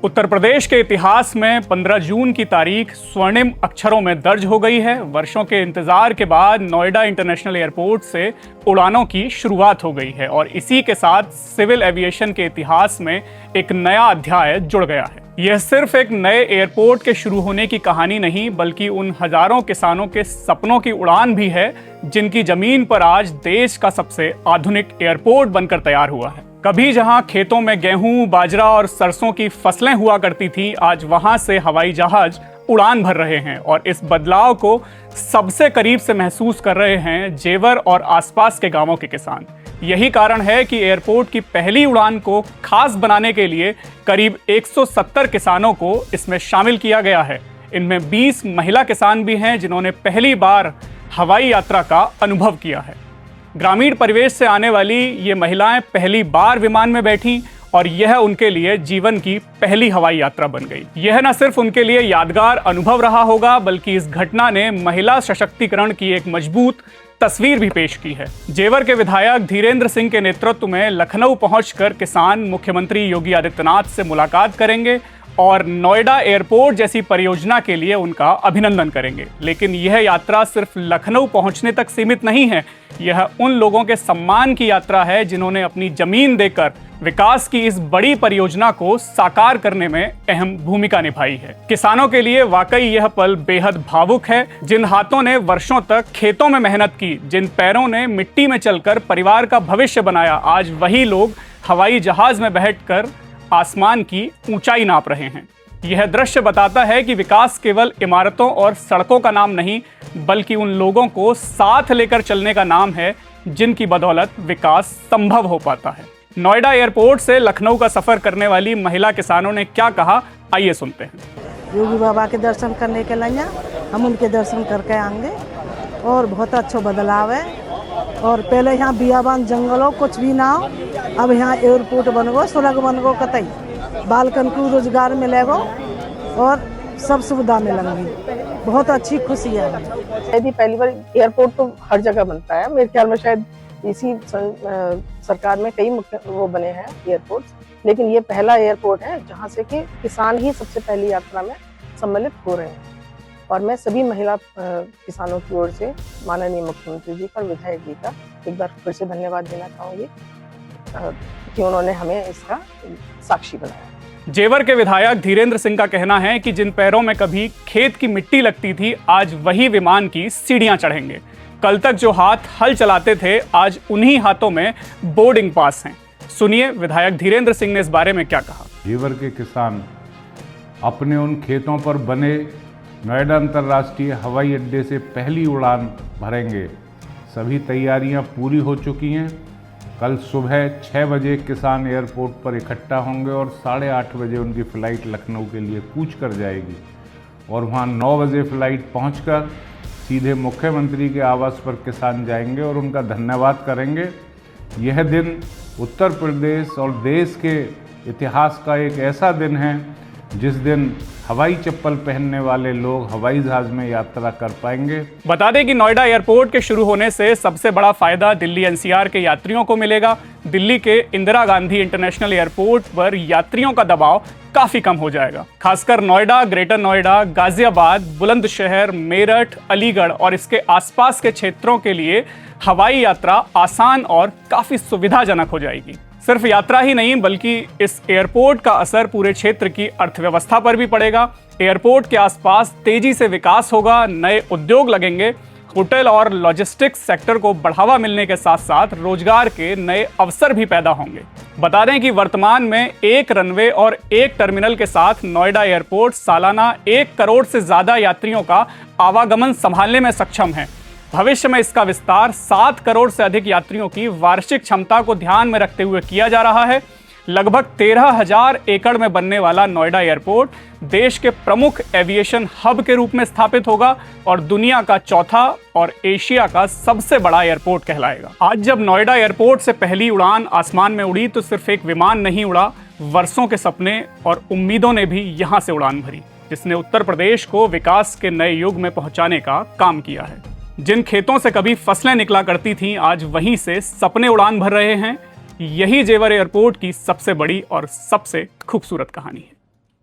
उत्तर प्रदेश के इतिहास में 15 जून की तारीख स्वर्णिम अक्षरों में दर्ज हो गई है। वर्षों के इंतजार के बाद नोएडा इंटरनेशनल एयरपोर्ट से उड़ानों की शुरुआत हो गई है और इसी के साथ सिविल एविएशन के इतिहास में एक नया अध्याय जुड़ गया है। यह सिर्फ एक नए एयरपोर्ट के शुरू होने की कहानी नहीं, बल्कि उन हजारों किसानों के सपनों की उड़ान भी है जिनकी जमीन पर आज देश का सबसे आधुनिक एयरपोर्ट बनकर तैयार हुआ है। कभी जहां खेतों में गेहूं, बाजरा और सरसों की फसलें हुआ करती थी, आज वहां से हवाई जहाज उड़ान भर रहे हैं और इस बदलाव को सबसे करीब से महसूस कर रहे हैं जेवर और आसपास के गांवों के किसान। यही कारण है कि एयरपोर्ट की पहली उड़ान को खास बनाने के लिए करीब 170 किसानों को इसमें शामिल किया गया है। इनमें 20 महिला किसान भी हैं जिन्होंने पहली बार हवाई यात्रा का अनुभव किया है। ग्रामीण परिवेश से आने वाली ये महिलाएं पहली बार विमान में बैठीं और यह उनके लिए जीवन की पहली हवाई यात्रा बन गई। यह न सिर्फ उनके लिए यादगार अनुभव रहा होगा, बल्कि इस घटना ने महिला सशक्तिकरण की एक मजबूत तस्वीर भी पेश की है। जेवर के विधायक धीरेन्द्र सिंह के नेतृत्व में लखनऊ पहुंचकर किसान मुख्यमंत्री योगी आदित्यनाथ से मुलाकात करेंगे और नोएडा एयरपोर्ट जैसी परियोजना के लिए उनका अभिनंदन करेंगे। लेकिन यह यात्रा सिर्फ लखनऊ पहुंचने तक सीमित नहीं है। यह उन लोगों के सम्मान की यात्रा है जिन्होंने अपनी जमीन देकर विकास की इस बड़ी परियोजना को साकार करने में अहम भूमिका निभाई है। किसानों के लिए वाकई यह पल बेहद भावुक है। जिन हाथों ने वर्षों तक खेतों में मेहनत की, जिन पैरों ने मिट्टी में चलकर परिवार का भविष्य बनाया, आज वही लोग हवाई जहाज में बैठकर आसमान की ऊंचाई नाप रहे हैं। यह दृश्य बताता है कि विकास केवल इमारतों और सड़कों का नाम नहीं, बल्कि उन लोगों को साथ लेकर चलने का नाम है जिनकी बदौलत विकास संभव हो पाता है। नोएडा एयरपोर्ट से लखनऊ का सफर करने वाली महिला किसानों ने क्या कहा, आइए सुनते हैं। योगी बाबा के दर्शन करने के लिए हम उनके दर्शन करके आएंगे और बहुत अच्छा बदलाव है। और पहले यहाँ बियाबान जंगलों कुछ भी ना हो, अब यहाँ एयरपोर्ट बन गो, सड़क बन गो, कतई बालकन को रोजगार मिलेगा और सब सुविधा मिलेंगी। बहुत अच्छी खुशी है। यदि पहली बार एयरपोर्ट तो हर जगह बनता है, मेरे ख्याल में शायद इसी सरकार में कई मुख्य वो बने हैं एयरपोर्ट, लेकिन ये पहला एयरपोर्ट है जहाँ से कि किसान ही सबसे पहली यात्रा में सम्मिलित हो रहे हैं। और मैं सभी महिला किसानों की ओर से माननीय मुख्यमंत्री जी का और विधायक जी का एक बार फिर से धन्यवाद देना चाहूँगी कि उन्होंने हमें इसका साक्षी बनाया। जेवर के विधायक धीरेन्द्र सिंह का कहना है कि जिन पैरों में कभी खेत की मिट्टी लगती थी, आज वही विमान की सीढ़ियां चढ़ेंगे। कल तक जो हाथ हल चलाते थे, आज उन्हीं हाथों में बोर्डिंग पास हैं। सुनिए विधायक धीरेन्द्र सिंह ने इस बारे में क्या कहा। जेवर के किसान अपने उन खेतों पर बने नोएडा अंतर्राष्ट्रीय हवाई अड्डे से पहली उड़ान भरेंगे। सभी तैयारियां पूरी हो चुकी हैं। कल सुबह 6 बजे किसान एयरपोर्ट पर इकट्ठा होंगे और 8:30 बजे उनकी फ़्लाइट लखनऊ के लिए कूच कर जाएगी और वहां 9 बजे फ़्लाइट पहुंचकर सीधे मुख्यमंत्री के आवास पर किसान जाएंगे और उनका धन्यवाद करेंगे। यह दिन उत्तर प्रदेश और देश के इतिहास का एक ऐसा दिन है जिस दिन हवाई चप्पल पहनने वाले लोग हवाई जहाज में यात्रा कर पाएंगे। बता दें कि नोएडा एयरपोर्ट के शुरू होने से सबसे बड़ा फायदा दिल्ली एनसीआर के यात्रियों को मिलेगा। दिल्ली के इंदिरा गांधी इंटरनेशनल एयरपोर्ट पर यात्रियों का दबाव काफी कम हो जाएगा। खासकर नोएडा, ग्रेटर नोएडा, गाजियाबाद, बुलंदशहर, मेरठ, अलीगढ़ और इसके आसपास के क्षेत्रों के लिए हवाई यात्रा आसान और काफी सुविधाजनक हो जाएगी। सिर्फ यात्रा ही नहीं, बल्कि इस एयरपोर्ट का असर पूरे क्षेत्र की अर्थव्यवस्था पर भी पड़ेगा। एयरपोर्ट के आसपास तेजी से विकास होगा, नए उद्योग लगेंगे, होटल और लॉजिस्टिक्स सेक्टर को बढ़ावा मिलने के साथ साथ रोजगार के नए अवसर भी पैदा होंगे। बता दें कि वर्तमान में एक रनवे और एक टर्मिनल के साथ नोएडा एयरपोर्ट सालाना 1 करोड़ से ज्यादा यात्रियों का आवागमन संभालने में सक्षम है। भविष्य में इसका विस्तार 7 करोड़ से अधिक यात्रियों की वार्षिक क्षमता को ध्यान में रखते हुए किया जा रहा है। लगभग 13,000 एकड़ में बनने वाला नोएडा एयरपोर्ट देश के प्रमुख एविएशन हब के रूप में स्थापित होगा और दुनिया का चौथा और एशिया का सबसे बड़ा एयरपोर्ट कहलाएगा। आज जब नोएडा एयरपोर्ट से पहली उड़ान आसमान में उड़ी, तो सिर्फ एक विमान नहीं उड़ा, वर्षों के सपने और उम्मीदों ने भी यहाँ से उड़ान भरी, जिसने उत्तर प्रदेश को विकास के नए युग में पहुंचाने का काम किया है। जिन खेतों से कभी फसलें निकला करती थीं, आज वहीं से सपने उड़ान भर रहे हैं। यही जेवर एयरपोर्ट की सबसे बड़ी और सबसे खूबसूरत कहानी है।